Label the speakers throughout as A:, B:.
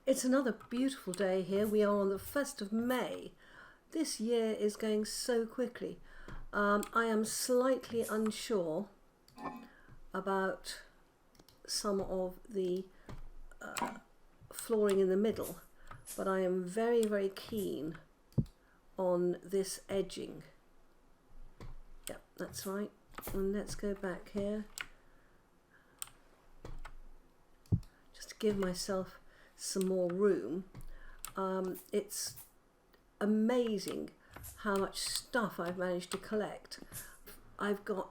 A: It's another beautiful day here. We are on the 1st of May. This year is going so quickly. I am slightly unsure about some of the flooring in the middle, but I am very, very keen on this edging. Yep, that's right. And let's go back here. Just to give myself some more room. It's amazing how much stuff I've managed to collect. I've got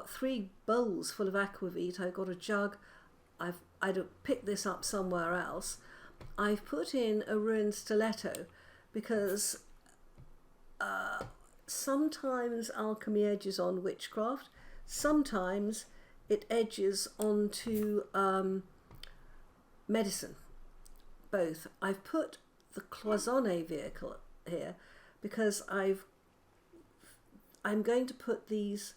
A: 3 bowls full of aquavit. I've got a jug. I'd have picked this up somewhere else. I've put in a ruined stiletto because sometimes alchemy edges on witchcraft, sometimes it edges onto medicine, both. I've put the cloisonne vehicle here because I'm going to put these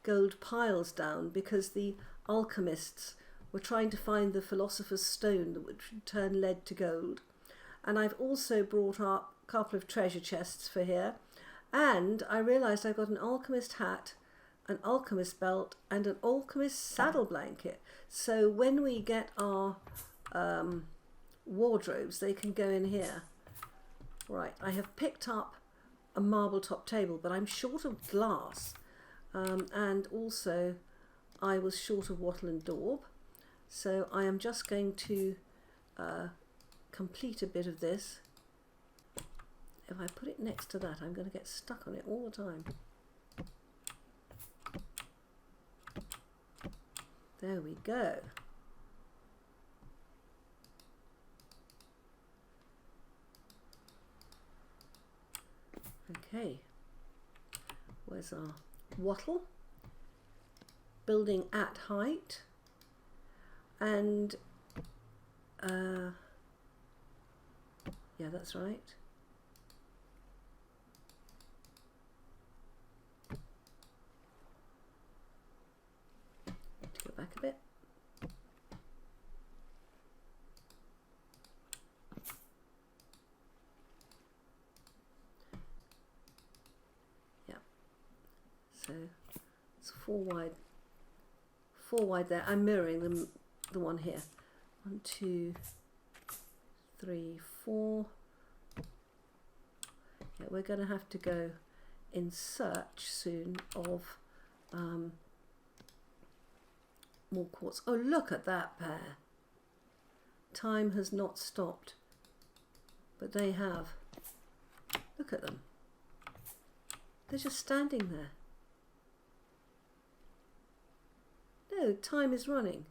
A: gold piles down because the alchemists were trying to find the philosopher's stone that would turn lead to gold. And I've also brought up a couple of treasure chests for here. And I realised I've got an alchemist hat, an alchemist belt, and an alchemist saddle blanket. So when we get our wardrobes, they can go in here. Right, I have picked up a marble top table, but I'm short of glass. And also I was short of wattle and daub. So I am just going to complete a bit of this. If I put it next to that, I'm going to get stuck on it all the time. There we go. Okay. Where's our wattle? Building at height. And, yeah, that's right. Go back a bit. Yeah. So it's 4 wide. 4 wide there. I'm mirroring the one here. 1, 2, 3, 4. Yeah, we're going to have to go in search soon of more quartz. Oh, look at that pair. Time has not stopped, but they have. Look at them. They're just standing there. No, time is running.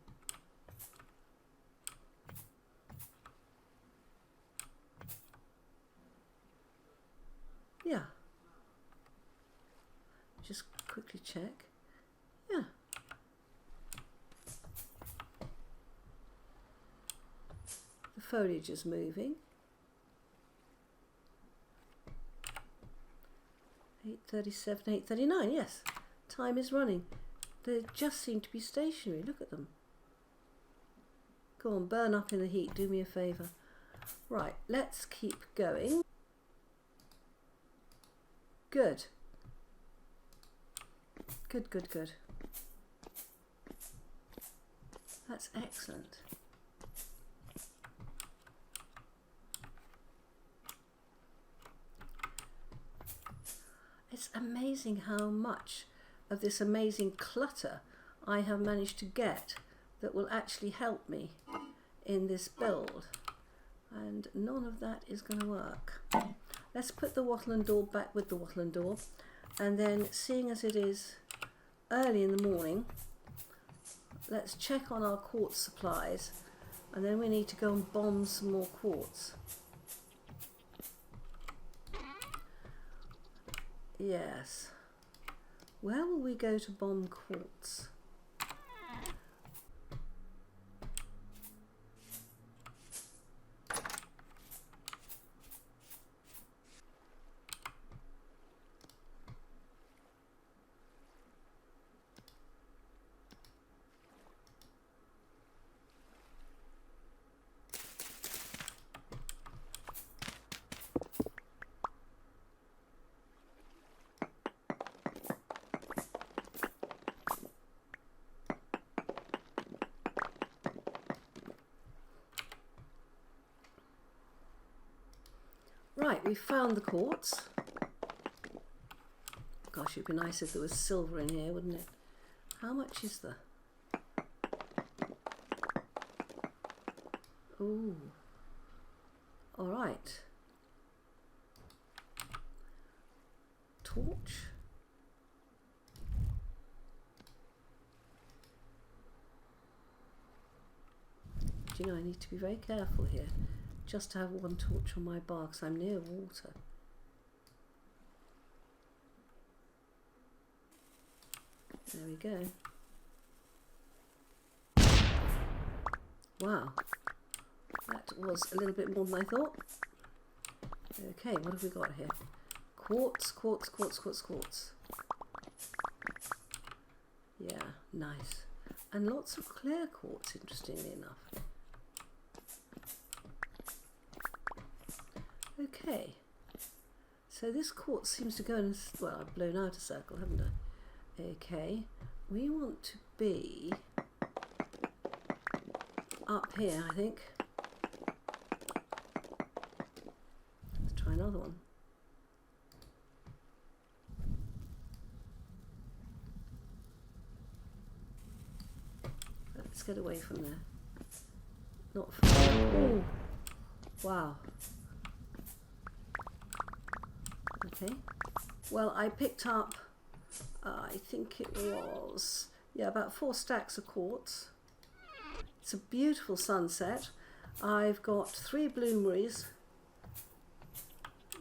A: Yeah. Just quickly check. Yeah. The foliage is moving. 8:37, 8:39, yes. Time is running. They just seem to be stationary. Look at them. Go on, burn up in the heat. Do me a favour. Right, let's keep going. Good. Good, good, good. That's excellent. It's amazing how much of this amazing clutter I have managed to get that will actually help me in this build. And none of that is going to work. Let's put the wattle and daub back with the wattle and daub. And then, seeing as it is early in the morning, let's check on our quartz supplies. And then we need to go and bomb some more quartz. Yes. Where will we go to bomb quartz? Right, we found the quartz. Gosh, it'd be nice if there was silver in here, wouldn't it? How much is there? Ooh. All right. Torch. Do you know, I need to be very careful here. Just to have one torch on my bar because I'm near water. There we go. Wow. That was a little bit more than I thought. Okay, what have we got here? Quartz, quartz, quartz, quartz, quartz. Yeah, nice. And lots of clear quartz, interestingly enough. Okay. So this quartz seems to go in, well, I've blown out a circle, haven't I? Okay. We want to be up here, I think. Let's try another one. Let's get away from there. Not far. Ooh. Wow. Okay. Well, I picked up, I think it was, yeah, about 4 stacks of quartz. It's a beautiful sunset. I've got 3 bloomeries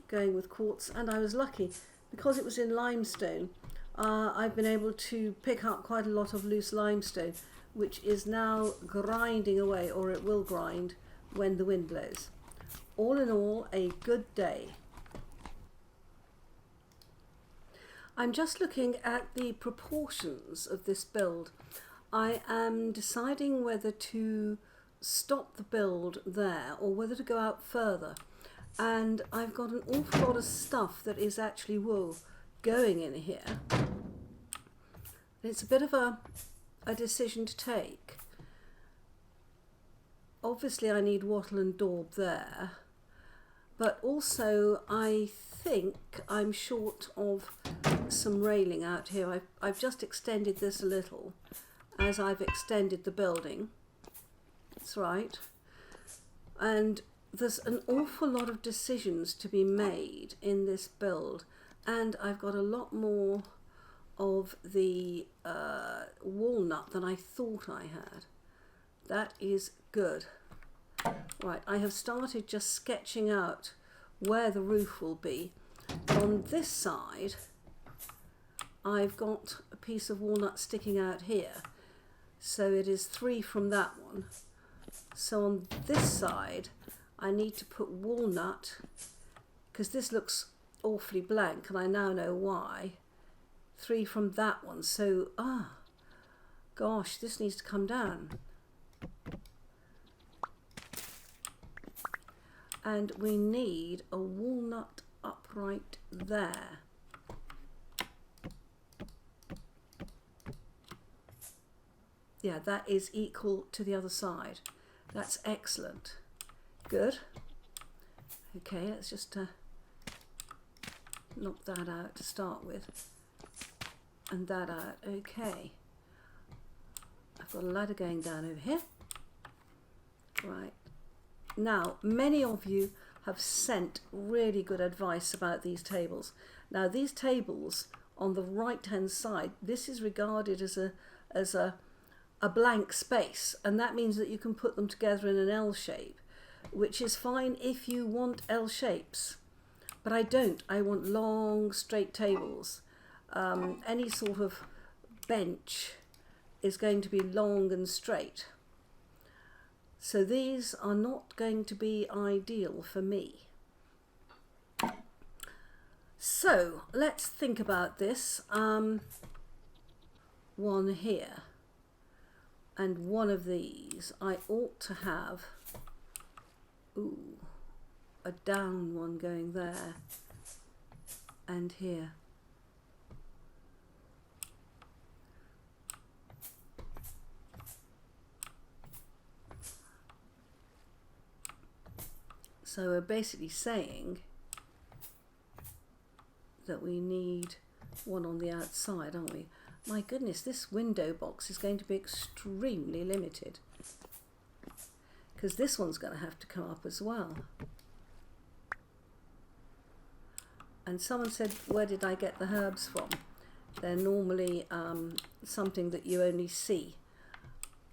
A: going with quartz, and I was lucky because it was in limestone. I've been able to pick up quite a lot of loose limestone, which is now grinding away, or it will grind when the wind blows. All in all, a good day. I'm just looking at the proportions of this build. I am deciding whether to stop the build there or whether to go out further. And I've got an awful lot of stuff that is actually wool going in here. It's a bit of a decision to take. Obviously I need wattle and daub there, but also I think I'm short of some railing out here. I've just extended this a little as I've extended the building. That's right. And there's an awful lot of decisions to be made in this build, and I've got a lot more of the walnut than I thought I had. That is good. Right, I have started just sketching out where the roof will be. On this side, I've got a piece of walnut sticking out here, so it is 3 from that one. So on this side, I need to put walnut, because this looks awfully blank, and I now know why. 3 from that one, so, gosh, this needs to come down. And we need a walnut upright there. Yeah, that is equal to the other side. That's excellent. Good. Okay, let's just knock that out to start with. And that out. Okay. I've got a ladder going down over here. Right. Now, many of you have sent really good advice about these tables. Now, these tables on the right-hand side, this is regarded as a blank space, and that means that you can put them together in an L shape, which is fine if you want L shapes. But I don't. I want long, straight tables. Any sort of bench is going to be long and straight. So these are not going to be ideal for me. So let's think about this. One here and one of these. I ought to have a down one going there and here. So we're basically saying that we need one on the outside, aren't we? My goodness, this window box is going to be extremely limited, because this one's going to have to come up as well. And someone said, where did I get the herbs from? They're normally something that you only see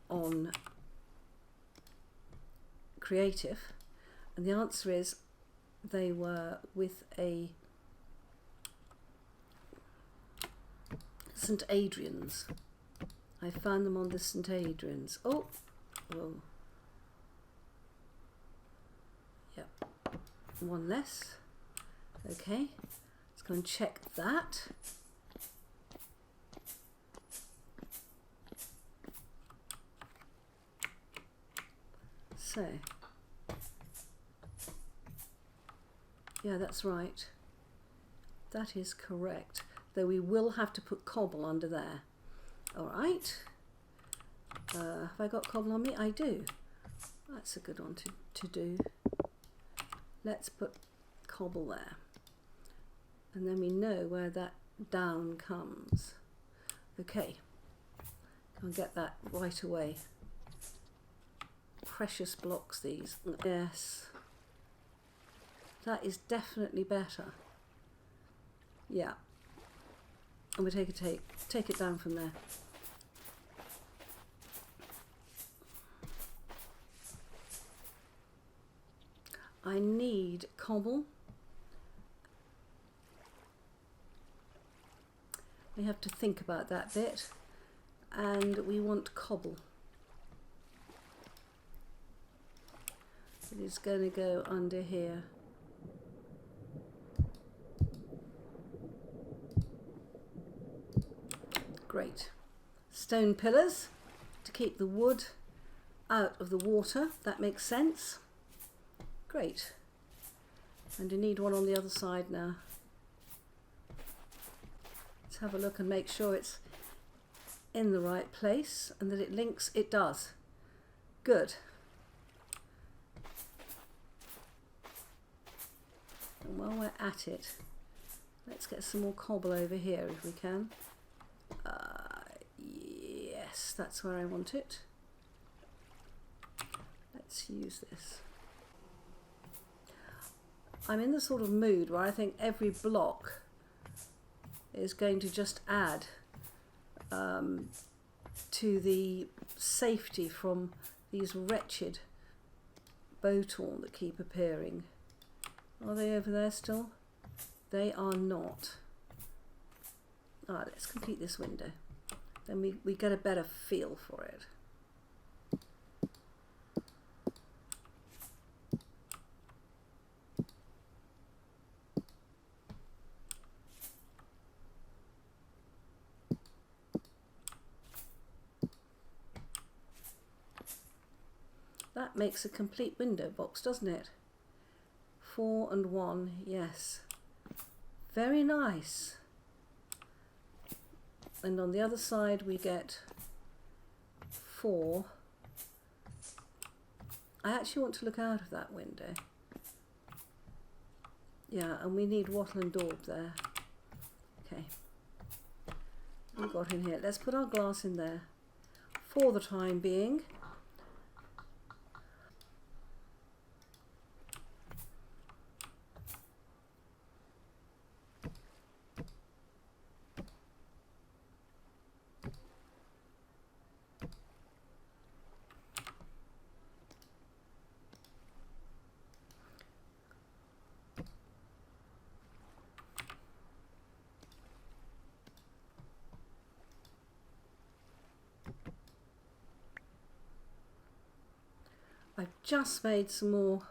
A: on Creative, and the answer is they were with a St. Adrian's. I found them on the St. Adrian's. Oh, whoa. Yep, one less. Okay, let's go and check that. So, yeah, that's right. That is correct. Though we will have to put cobble under there. All right. Have I got cobble on me? I do. That's a good one to do. Let's put cobble there. And then we know where that down comes. Okay. Can get that right away. Precious blocks, these. Yes. That is definitely better. Yeah. And we take it down from there. I need cobble. We have to think about that bit. And we want cobble. It is going to go under here. Great. Stone pillars to keep the wood out of the water. That makes sense. Great. And you need one on the other side now. Let's have a look and make sure it's in the right place and that it links. It does. Good. And while we're at it, let's get some more cobble over here if we can. Yes, that's where I want it. Let's use this. I'm in the sort of mood where I think every block is going to just add to the safety from these wretched bowtorn that keep appearing. Are they over there still? They are not. Alright, let's complete this window. Then we get a better feel for it. That makes a complete window box, doesn't it? 4 and 1, yes. Very nice. And on the other side we get 4. I actually want to look out of that window. Yeah, and we need wattle and daub there. Okay. What have we got in here? Let's put our glass in there for the time being. I've just made some more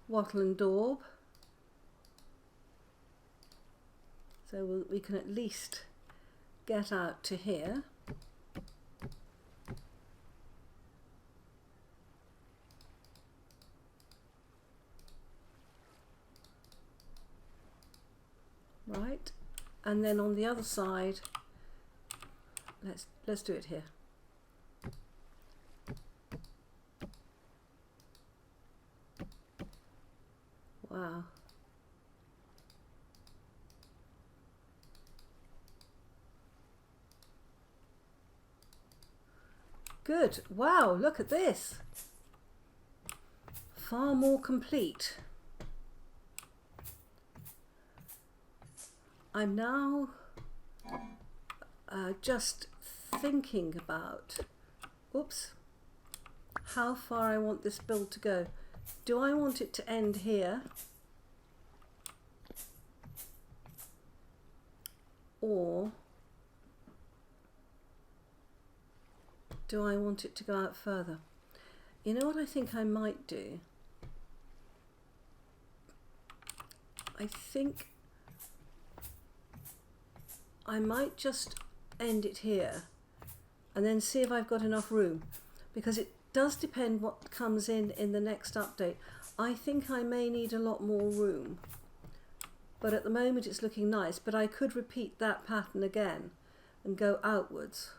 A: wattle and daub, so we can at least get out to here. Right, and then on the other side, let's do it here. Wow. good. Wow, look at this. Far more complete. I'm now just thinking about, oops, how far I want this build to go. Do I want it to end here? Or do I want it to go out further? You know what I think I might do? I think I might just end it here and then see if I've got enough room, because it does depend what comes in the next update. I think I may need a lot more room, but at the moment it's looking nice, but I could repeat that pattern again and go outwards.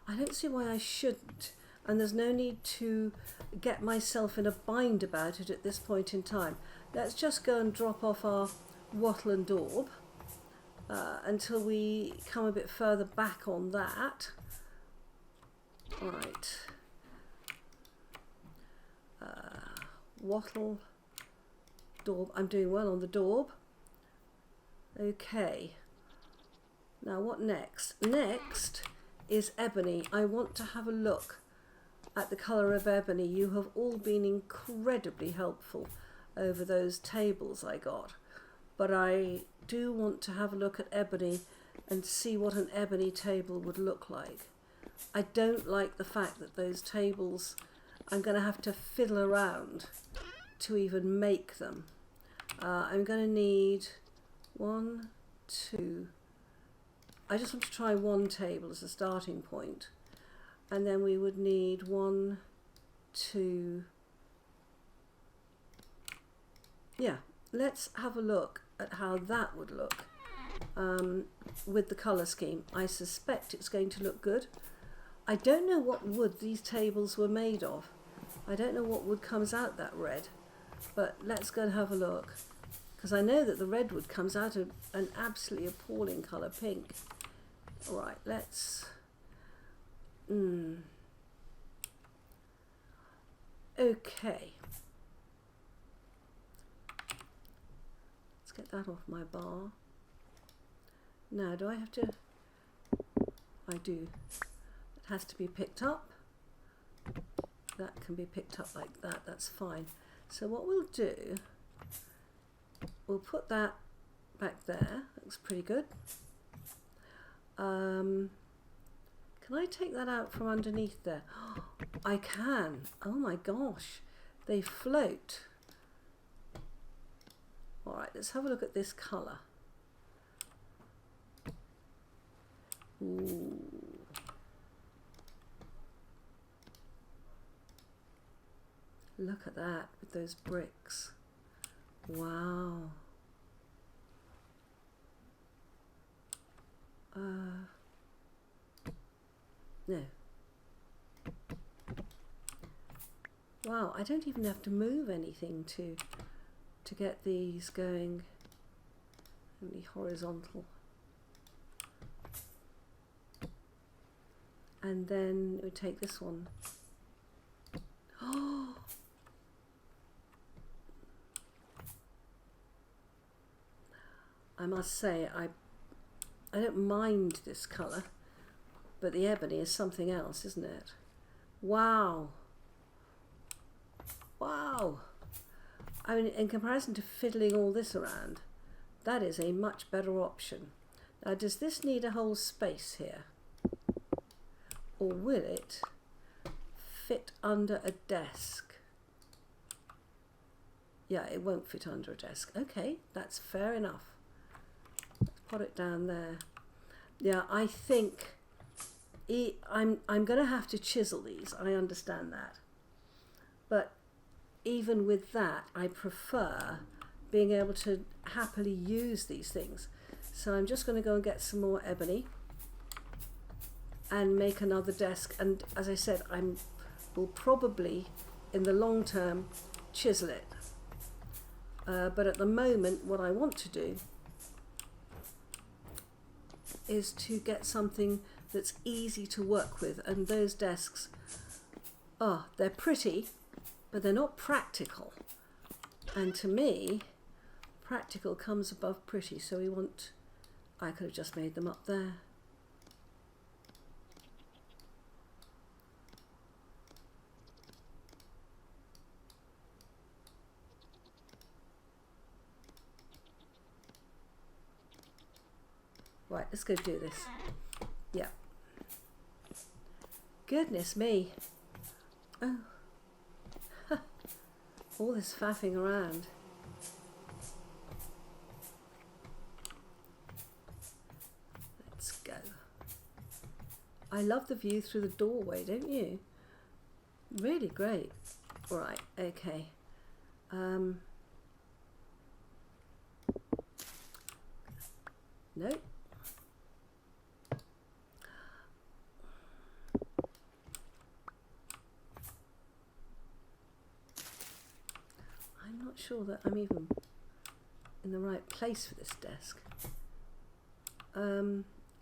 A: I don't see why I shouldn't, and there's no need to get myself in a bind about it at this point in time. Let's just go and drop off our wattle and daub until we come a bit further back on that. Right. Wattle, daub. I'm doing well on the daub. Okay. Now what next? Next is ebony. I want to have a look at the colour of ebony. You have all been incredibly helpful over those tables I got, but I do want to have a look at ebony and see what an ebony table would look like. I don't like the fact that those tables, I'm going to have to fiddle around to even make them. I'm going to need 1, 2, I just want to try one table as a starting point, and then we would need 1, 2, yeah, let's have a look at how that would look with the colour scheme. I suspect it's going to look good. I don't know what wood these tables were made of. I don't know what wood comes out that red, but let's go and have a look, because I know that the redwood comes out of an absolutely appalling colour pink. All right, let's okay, let's get that off my bar. Now, do I have to? I do. It has to be picked up. That can be picked up like that, that's fine. So what we'll do, we'll put that back there. Looks pretty good. Can I take that out from underneath there? I can. Oh my gosh, they float. All right, let's have a look at this colour. Ooh. Look at that with those bricks. Wow. No. Wow, I don't even have to move anything to get these going. Only horizontal. And then we take this one. Oh! I must say, I don't mind this colour, but the ebony is something else, isn't it? Wow. Wow. I mean, in comparison to fiddling all this around, that is a much better option. Now, does this need a whole space here? Or will it fit under a desk? Yeah, it won't fit under a desk. Okay, that's fair enough. Let's put it down there. Yeah, I think I'm going to have to chisel these. I understand that. But even with that, I prefer being able to happily use these things. So I'm just going to go and get some more ebony and make another desk. And as I said, will probably, in the long term, chisel it. But at the moment, what I want to do is to get something that's easy to work with, and those desks Oh, they're pretty, but they're not practical. And to me, practical comes above pretty. So we want, I could have just made them up there. Right, let's go do this. Yeah. Goodness me. Oh. All this faffing around. Let's go. I love the view through the doorway, don't you? Really great. All right, okay. Nope. I'm not sure that I'm even in the right place for this desk.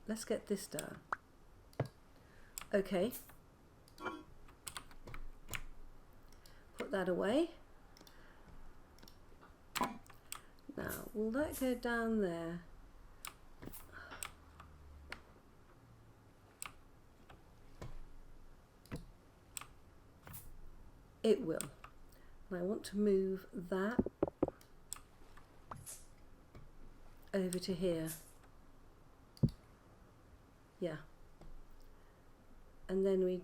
A: Let's get this down. Okay. Put that away. Now, will that go down there? It will. And I want to move that over to here. Yeah. And then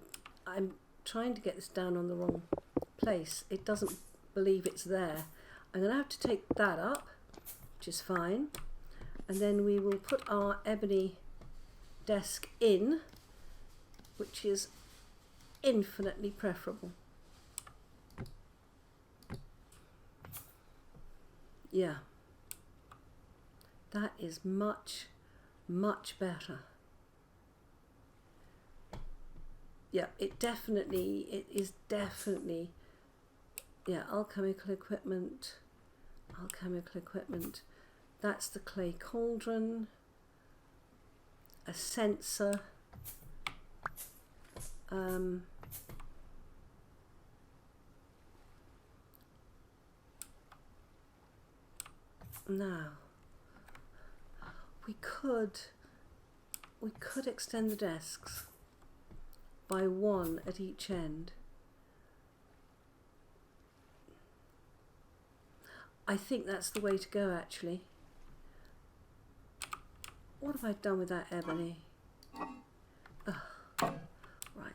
A: I'm trying to get this down on the wrong place. It doesn't believe it's there. I'm going to have to take that up, which is fine. And then we will put our ebony desk in, which is infinitely preferable. Yeah, that is much, much better. Yeah, it is definitely, yeah, alchemical equipment, that's the clay cauldron, a censer, now we could extend the desks by one at each end. I think that's the way to go, actually. What have I done with that ebony? Oh, right.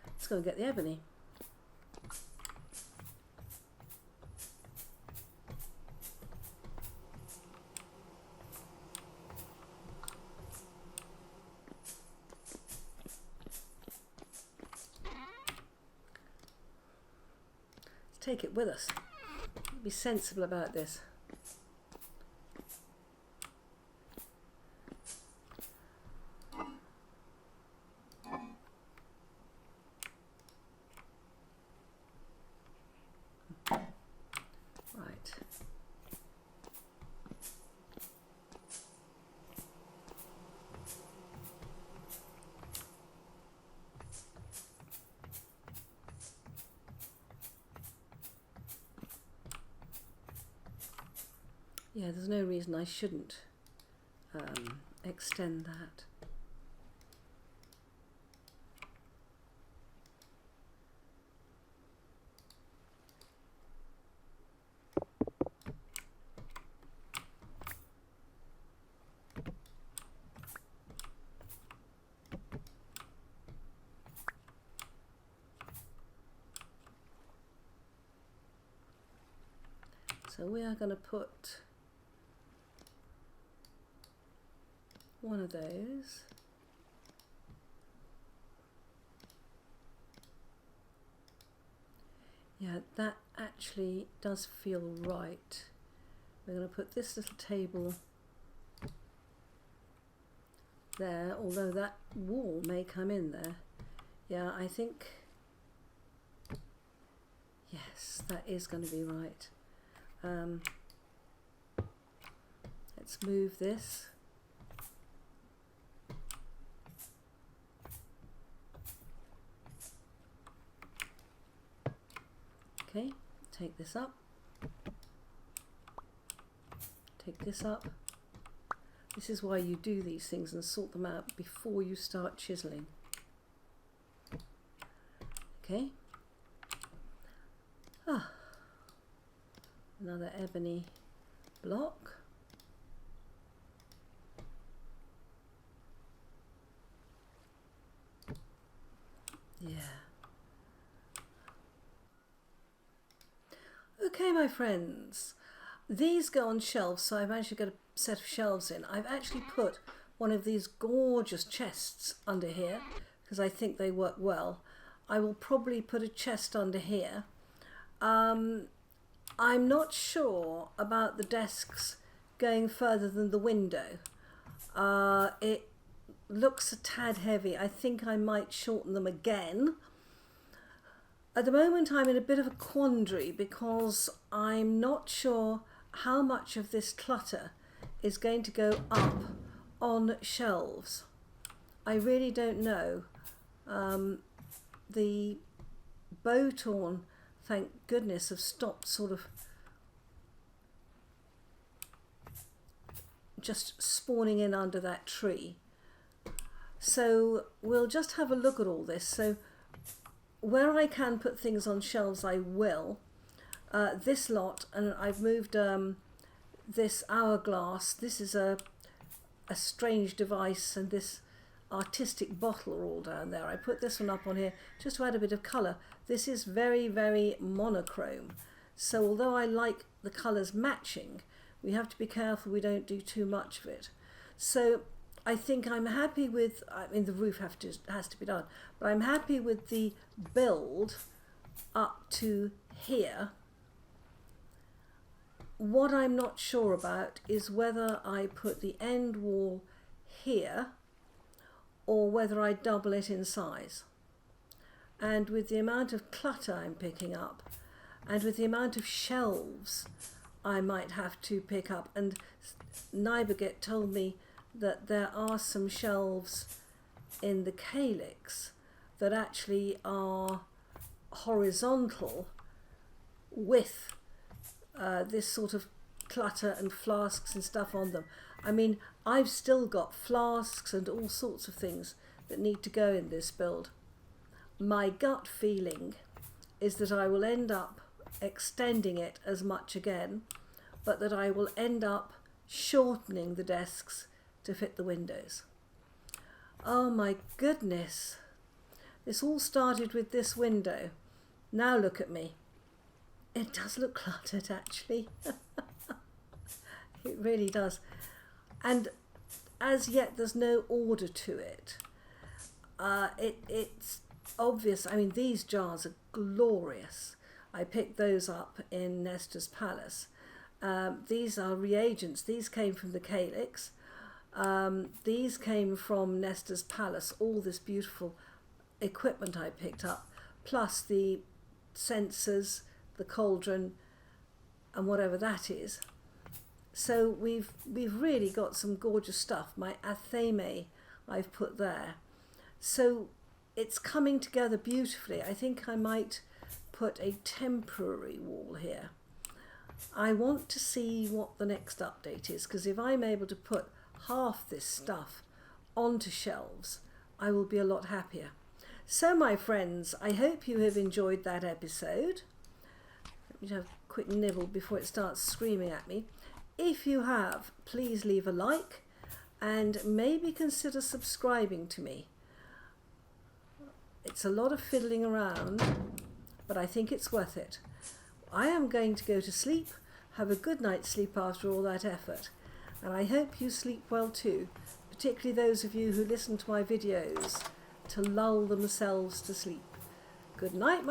A: Let's go and get the ebony. Take it with us. Be sensible about this. Right. Yeah, there's no reason I shouldn't extend that. So we are going to put one of those. Yeah, that actually does feel right. We're going to put this little table there, although that wall may come in there. Yeah, I think, yes, that is going to be right. let's move this. Okay, take this up. Take this up. This is why you do these things and sort them out before you start chiseling. Okay. Another ebony block. Yeah. Okay, my friends. These go on shelves, so I've actually got a set of shelves in. I've actually put one of these gorgeous chests under here because I think they work well. I will probably put a chest under here. I'm not sure about the desks going further than the window. It looks a tad heavy. I think I might shorten them again. At the moment I'm in a bit of a quandary because I'm not sure how much of this clutter is going to go up on shelves. I really don't know. The bow torn, thank goodness, have stopped sort of just spawning in under that tree. So we'll just have a look at all this. So where I can put things on shelves, I will. This lot, and I've moved this hourglass. This is a strange device, and this artistic bottle are all down there. I put this one up on here just to add a bit of colour. This is very, very monochrome. So although I like the colours matching, we have to be careful we don't do too much of it. So I think I'm happy with, I mean the roof has to be done, but I'm happy with the build up to here. What I'm not sure about is whether I put the end wall here or whether I double it in size. And with the amount of clutter I'm picking up and with the amount of shelves I might have to pick up, and Nyberget told me that there are some shelves in the calyx that actually are horizontal with this sort of clutter and flasks and stuff on them. I mean, I've still got flasks and all sorts of things that need to go in this build. My gut feeling is that I will end up extending it as much again, but that I will end up shortening the desks to fit the windows. Oh my goodness. This all started with this window. Now look at me. It does look cluttered, actually. It really does. And as yet there's no order to it. It's obvious. I mean, these jars are glorious. I picked those up in Nestor's Palace. These are reagents. These came from the calyx. These came from Nestor's Palace. All this beautiful equipment I picked up, plus the sensors, the cauldron, and whatever that is. So we've really got some gorgeous stuff. My athame I've put there. So it's coming together beautifully. I think I might put a temporary wall here. I want to see what the next update is, because if I'm able to put half this stuff onto shelves, I will be a lot happier. So my friends, I hope you have enjoyed that episode. Let me have a quick nibble before it starts screaming at me. If you have, please leave a like and maybe consider subscribing to me. It's a lot of fiddling around, but I think it's worth it. I am going to go to sleep. Have a good night's sleep after all that effort. And I hope you sleep well too, particularly those of you who listen to my videos to lull themselves to sleep. Good night, my